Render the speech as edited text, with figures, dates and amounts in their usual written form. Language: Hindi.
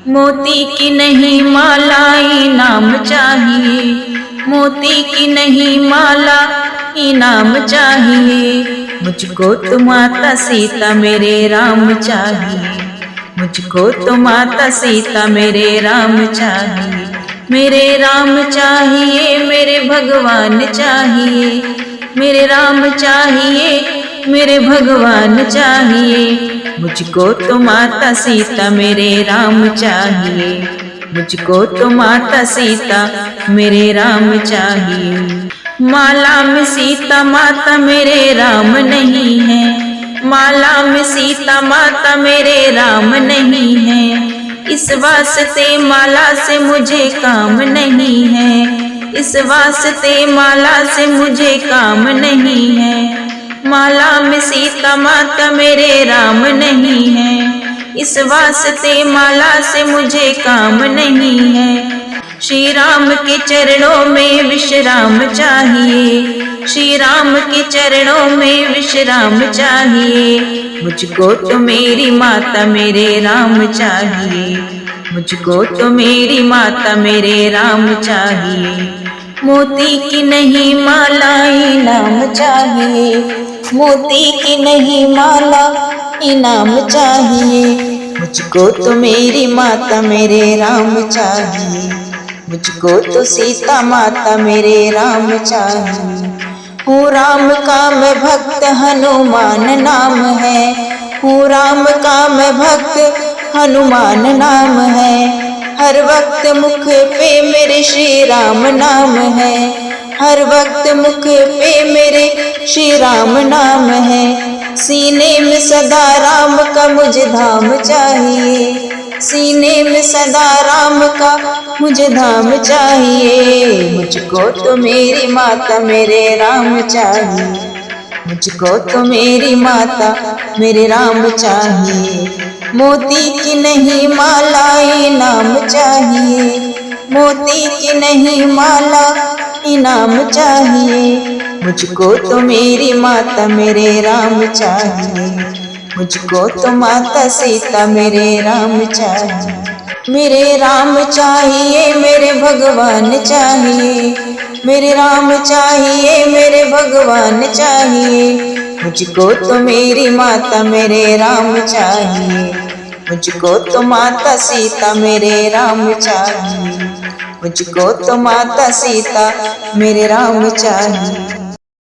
मोती की नहीं माला इनाम चाहिए, मोती की नहीं माला इनाम चाहिए। मुझको तो माता सीता मेरे राम चाहिए, मुझको तो माता सीता मेरे राम चाहिए। मेरे राम चाहिए, मेरे भगवान चाहिए, मेरे राम चाहिए, मेरे भगवान चाहिए। मुझको तो माता सीता मेरे राम चाहिए, मुझको तो माता सीता मेरे राम चाहिए। माला में सीता माता मेरे राम नहीं है, माला में सीता माता मेरे राम नहीं है। इस वास्ते माला से मुझे काम नहीं है, इस वास्ते माला से मुझे काम नहीं है। माला में सीता माता मेरे राम नहीं है, इस वास्ते माला से मुझे काम नहीं है। श्री राम के चरणों में विश्राम चाहिए, श्री राम के चरणों में विश्राम चाहिए। मुझको तो मेरी माता मेरे राम चाहिए, मुझको तो मेरी माता मेरे राम चाहिए। मोती की नहीं माला इनाम चाहिए, मोती की नहीं माला इनाम चाहिए। मुझको तो मेरी माता मेरे राम चाहिए, मुझको तो सीता माता मेरे राम चाहिए। हूँ राम का मैं भक्त हनुमान नाम है, हूँ राम का मैं भक्त हनुमान नाम है। हर वक्त मुख पे मेरे श्री राम नाम है, हर वक्त मुख पे मेरे श्री राम नाम है। सीने में सदा राम का मुझे धाम चाहिए, सीने में सदा राम का मुझे धाम चाहिए। मुझको तो मेरी माता मेरे राम चाहिए, मुझको तो मेरी माता मेरे राम चाहिए। मोती की नहीं माला इनाम चाहिए, मोती की नहीं माला इनाम चाहिए। मुझको तो मेरी माता मेरे राम चाहिए, मुझको तो माता सीता मेरे राम चाहिए। मेरे राम चाहिए, मेरे भगवान चाहिए, मेरे राम चाहिए, मेरे भगवान चाहिए। मुझको तो मेरी माता मेरे राम चाहिए, मुझको तो माता सीता मेरे राम चाहिए, मुझको तो माता सीता मेरे राम चाहिए।